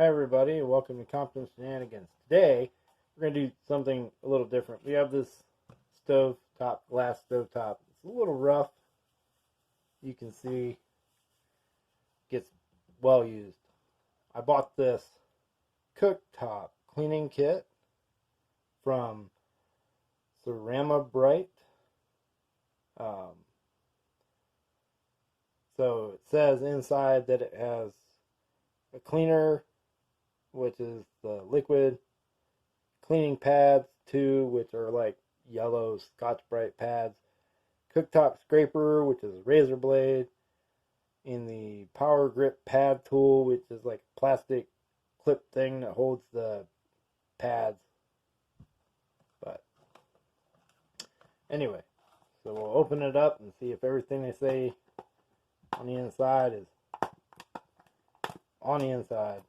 Hi everybody, and welcome to Compton Shenanigans. Today, we're going to do something a little different. We have this glass stove top. It's a little rough. You can see it gets well used. I bought this cooktop cleaning kit from crema-bryte. So it says inside that it has a cleaner, which is the liquid, cleaning pads, two, which are like yellow Scotch-Brite pads, cooktop scraper, which is a razor blade, and the power grip pad tool, which is like a plastic clip thing that holds the pads. But anyway, so we'll open it up and see if everything they say on the inside is on the inside.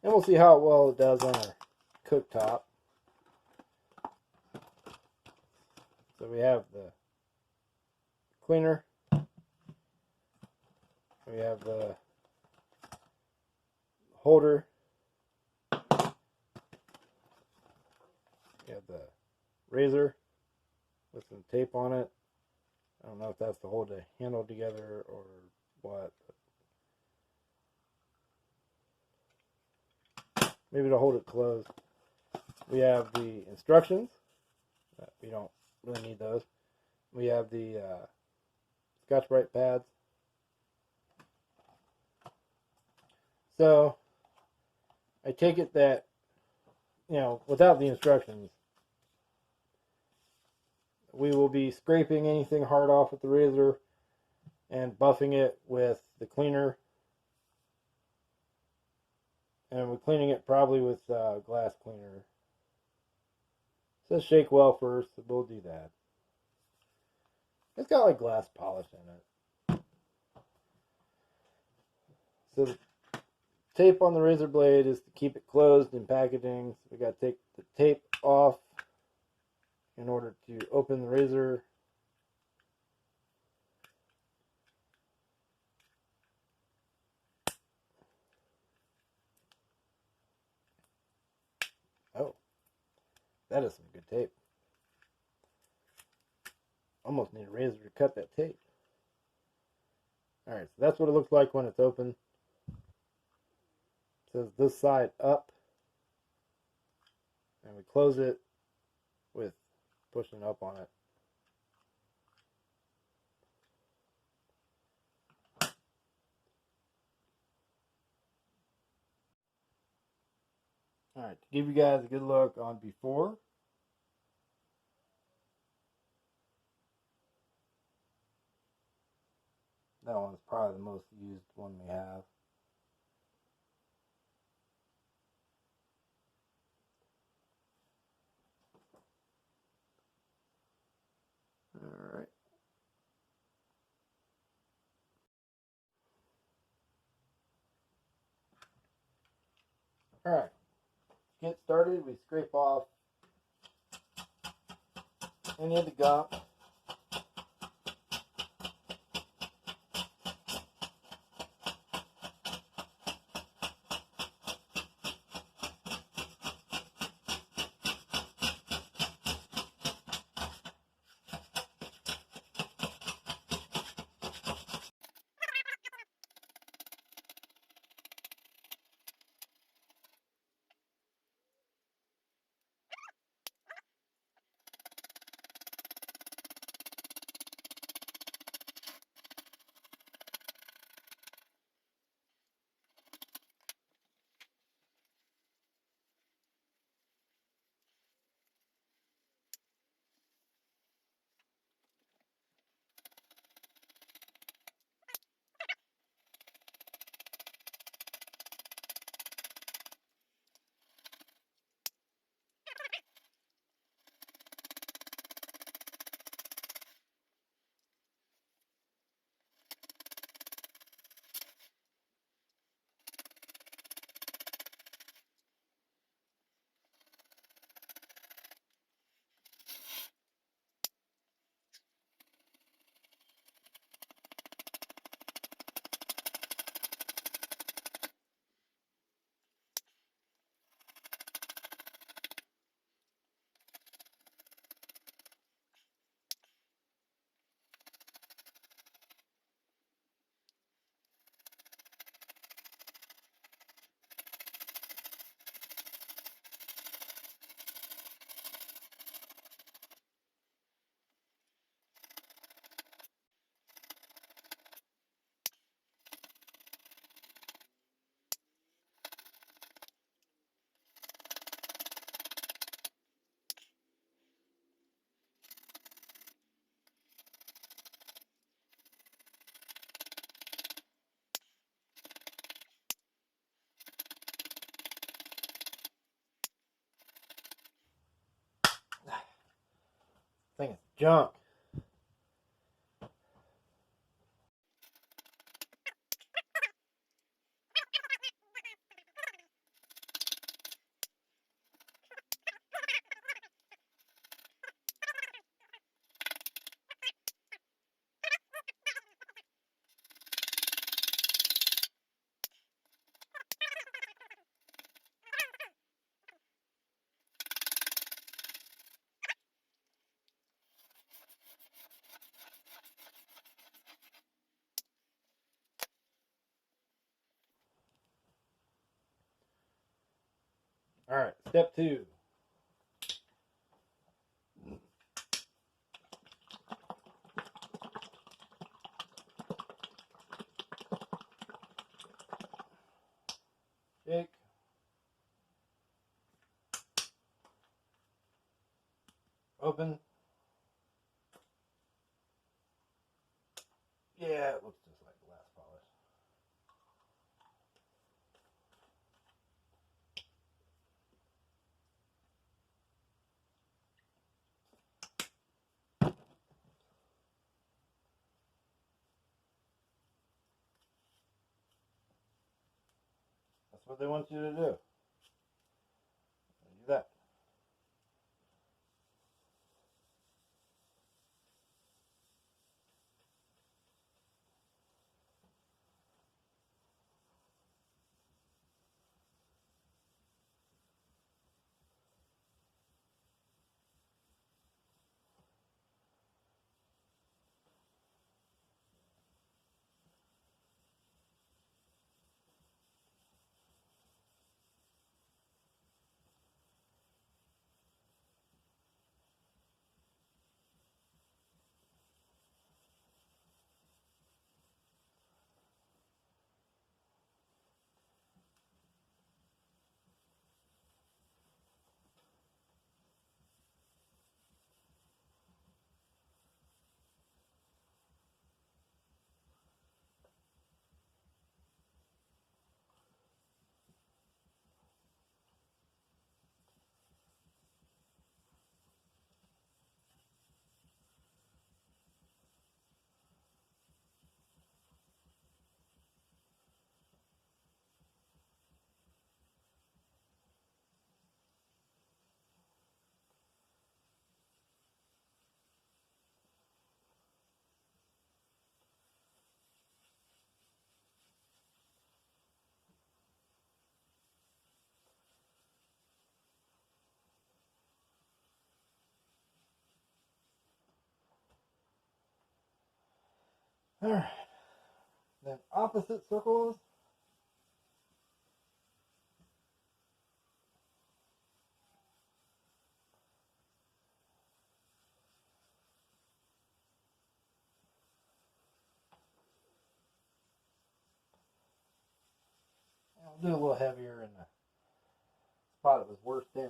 And we'll see how well it does on our cooktop. So we have the cleaner. We have the holder. We have the razor with some tape on it. I don't know if that's to hold the handle together or what. Maybe to hold it closed. We have the instructions. We don't really need those. We have the Scotch-Brite pads. So, I take it that, without the instructions, we will be scraping anything hard off with the razor and buffing it with the cleaner. And we're cleaning it probably with glass cleaner. It says shake well first, so we'll do that. It's got like glass polish in it. So the tape on the razor blade is to keep it closed in packaging. So we got to take the tape off in order to open the razor. Oh, that is some good tape. Almost need a razor to cut that tape. Alright, so that's what it looks like when it's open. It says this side up. And we close it with pushing up on it. Alright, to give you guys a good look on before. That one's probably the most used one we have. Alright. Alright. To get started, we scrape off any of the gunk. thing is junk. Alright, step 2. Shake. Open. Yeah, it looks just like glass polish. That's what they want you to do. Do that. Alright. Then opposite circles. I'll do a little heavier in the spot it was worst in.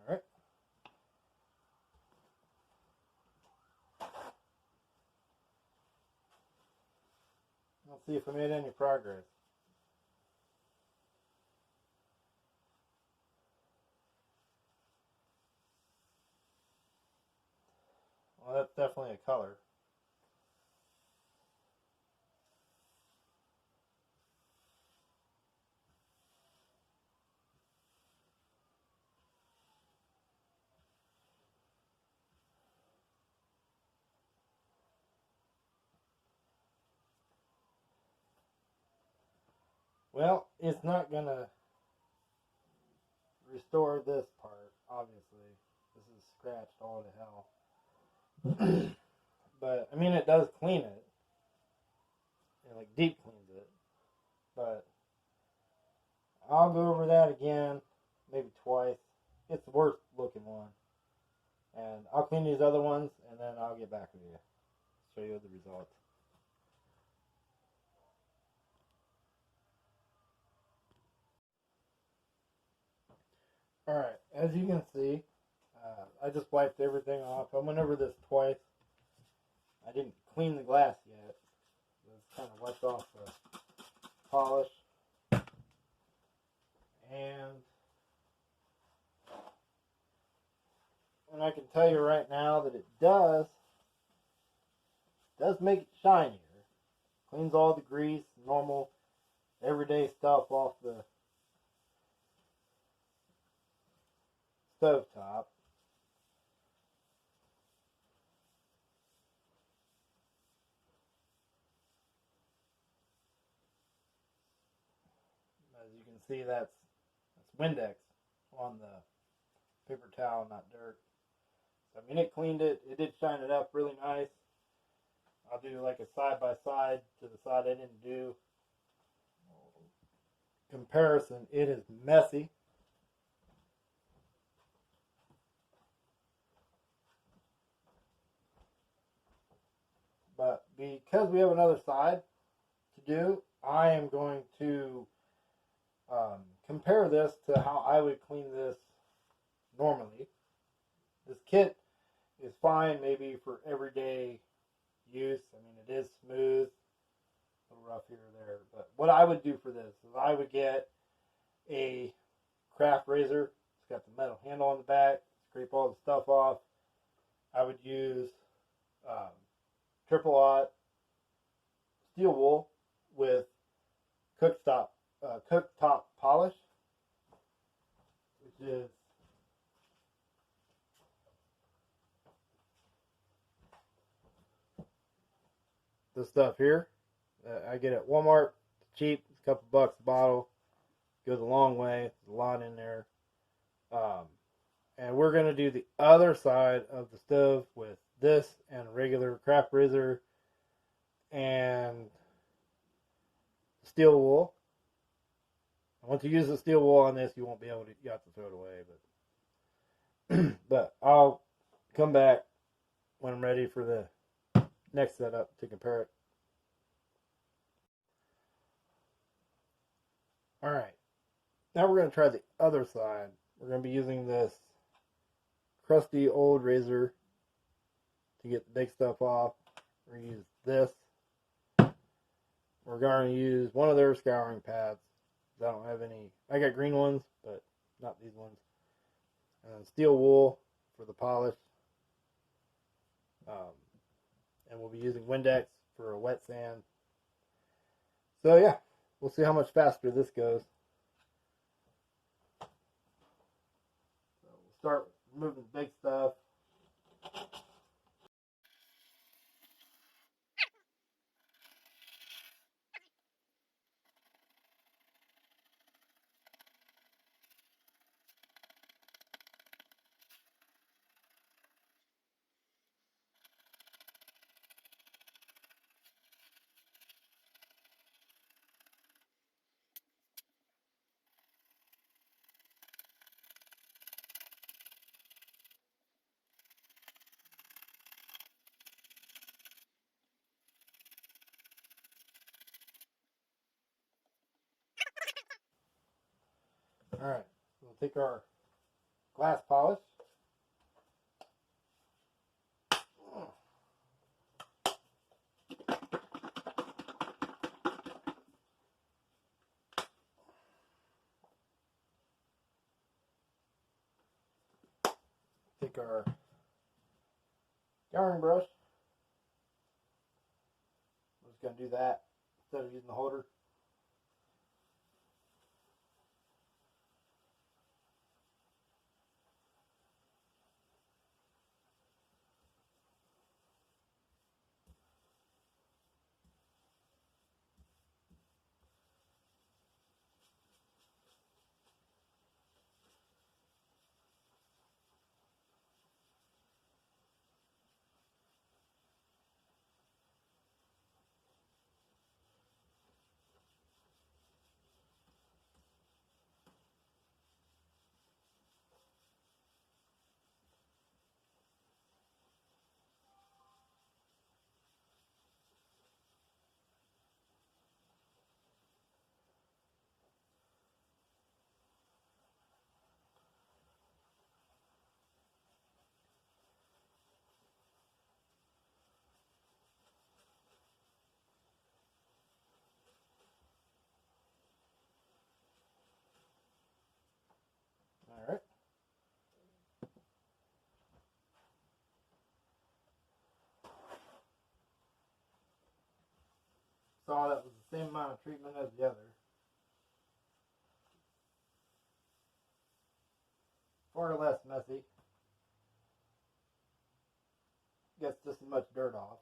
Alright. Let's see if I made any progress. Well, that's definitely a color. Well, it's not gonna restore this part, obviously. This is scratched all to hell. But, I mean, it does clean it. It, like, deep cleans it. But I'll go over that again, maybe twice. It's the worst looking one. And I'll clean these other ones, and then I'll get back with you. Show you the results. Alright, as you can see, I just wiped everything off. I went over this twice. I didn't clean the glass yet. Just kind of wiped off the polish. And I can tell you right now that it does make it shinier. Cleans all the grease, normal, everyday stuff off the stovetop. As you can see, that's Windex on the paper towel, not dirt. So, I mean, it cleaned it. It did shine it up really nice. I'll do like a side-by-side to the side I didn't do. Comparison, it is messy. But because we have another side to do, I am going to compare this to how I would clean this normally. This kit is fine maybe for everyday use. I mean, it is smooth, a little rough here or there. But what I would do for this is I would get a craft razor. It's got the metal handle on the back. Scrape all the stuff off. I would use triple aught steel wool with cooktop polish, which is this stuff here. I get at Walmart. It's cheap. It's a couple bucks a bottle. Goes a long way. There's a lot in there. And we're going to do the other side of the stove with this and a regular craft razor and steel wool. And once you use the steel wool on this, you won't be able to, you have to throw it away. But I'll come back when I'm ready for the next setup to compare it. Alright, now we're going to try the other side. We're going to be using this crusty old razor to get the big stuff off. We're going to use this. We're going to use one of their scouring pads. I don't have any. I got green ones, but not these ones. And steel wool for the polish. And we'll be using Windex for a wet sand. So yeah, we'll see how much faster this goes. So we'll start removing the big stuff. Alright, we'll take our glass polish. Take our yarn brush. We're just going to do that instead of using the holder. saw, that was the same amount of treatment as the other. Far less messy. Gets just as much dirt off.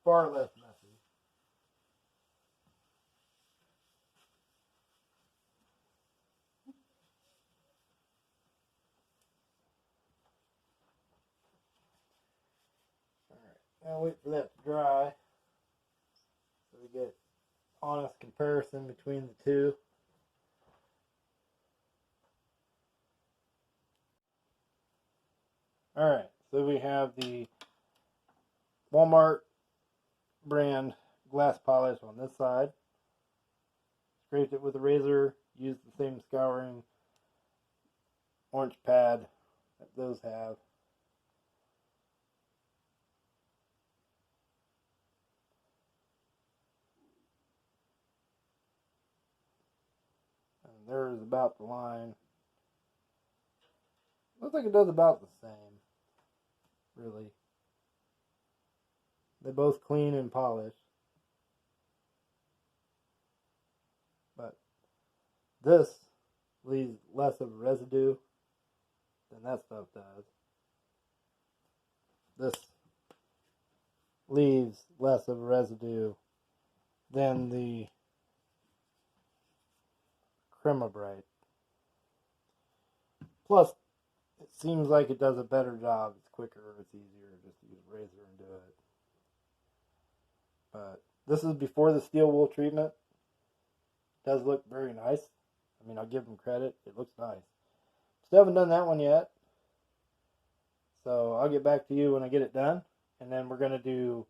Far less messy. Alright, now wait for that to dry so we get honest comparison between the two. Alright, so we have the Walmart brand glass polish on this side. Scraped it with a razor, used the same scouring orange pad that those have. And there's about the line. Looks like it does about the same, really. They both clean and polish. But this leaves less of a residue than that stuff does. This leaves less of a residue than the crema-bryte. Plus, it seems like it does a better job. It's quicker, it's easier just to use a razor and do it. But this is before the steel wool treatment. It does look very nice. I mean, I'll give them credit. It looks nice. Still haven't done that one yet. So I'll get back to you when I get it done. And then we're going to do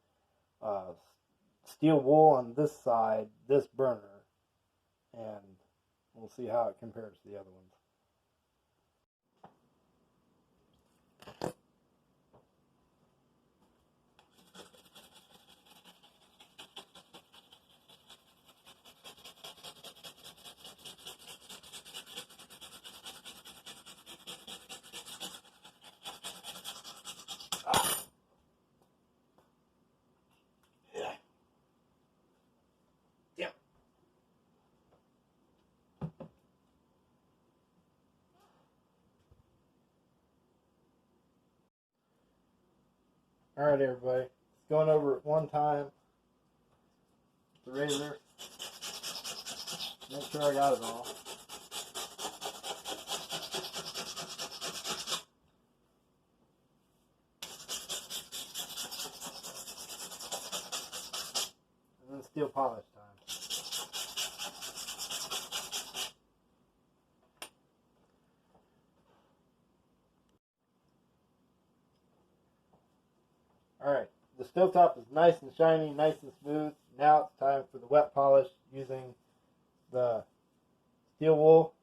steel wool on this side, this burner. And we'll see how it compares to the other ones. Alright, everybody. Just going over it one time with the razor. Make sure I got it all. And then steel polish time. Alright, the stovetop is nice and shiny, nice and smooth. Now it's time for the wet polish using the steel wool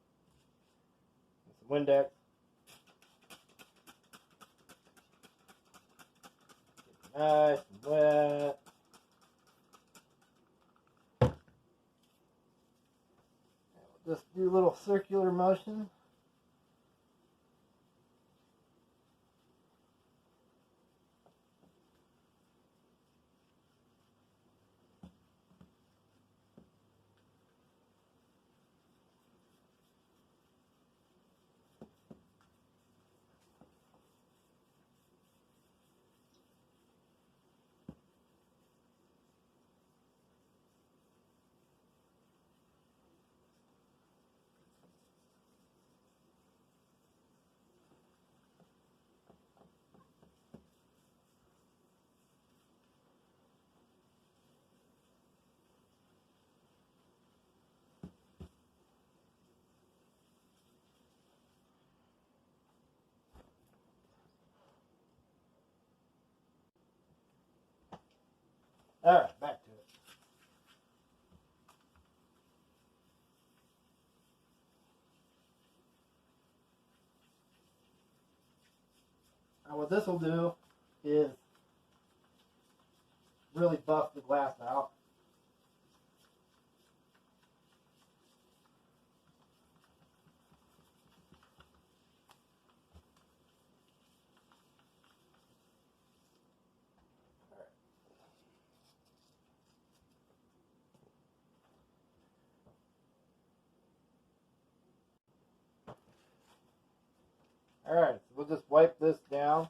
and some Windex. Get it nice and wet. Just do a little circular motion. Alright, back to it. what this will do is really buff the glass out. Alright, so we'll just wipe this down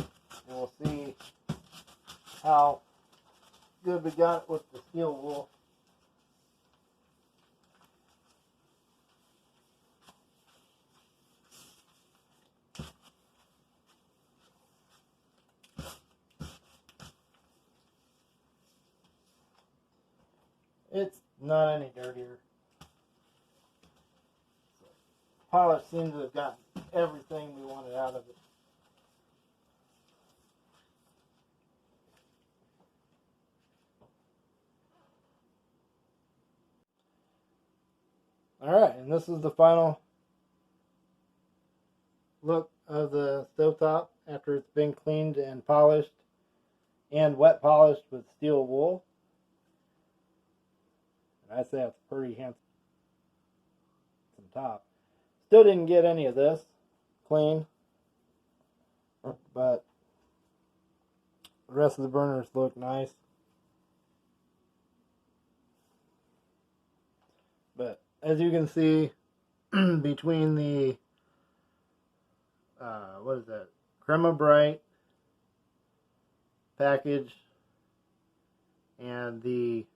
and we'll see how good we got it with the steel wool. It's not any dirtier. Polish seems to have gotten everything we wanted out of it. Alright, and this is the final look of the stovetop after it's been cleaned and polished and wet polished with steel wool. And I'd say it's pretty handsome top. Still didn't get any of this clean, but the rest of the burners look nice. But as you can see, between the what is that, crema-bryte package and the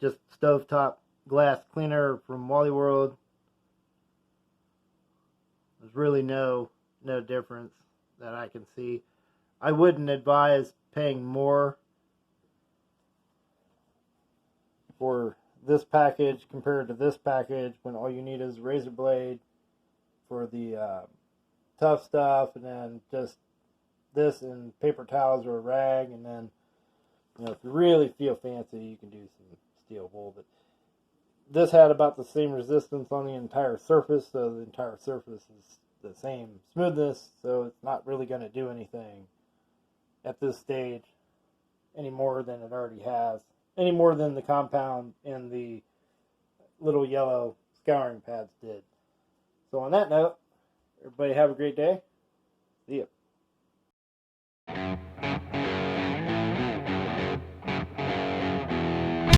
just stovetop glass cleaner from Wally World, there's really no difference that I can see. I wouldn't advise paying more for this package compared to this package when all you need is a razor blade for the tough stuff, and then just this and paper towels or a rag, and then, you know, if you really feel fancy, you can do some steel wool. But this had about the same resistance on the entire surface, so the entire surface is the same smoothness, so it's not really going to do anything at this stage any more than it already has, any more than the compound and the little yellow scouring pads did. So on that note, everybody have a great day. See ya.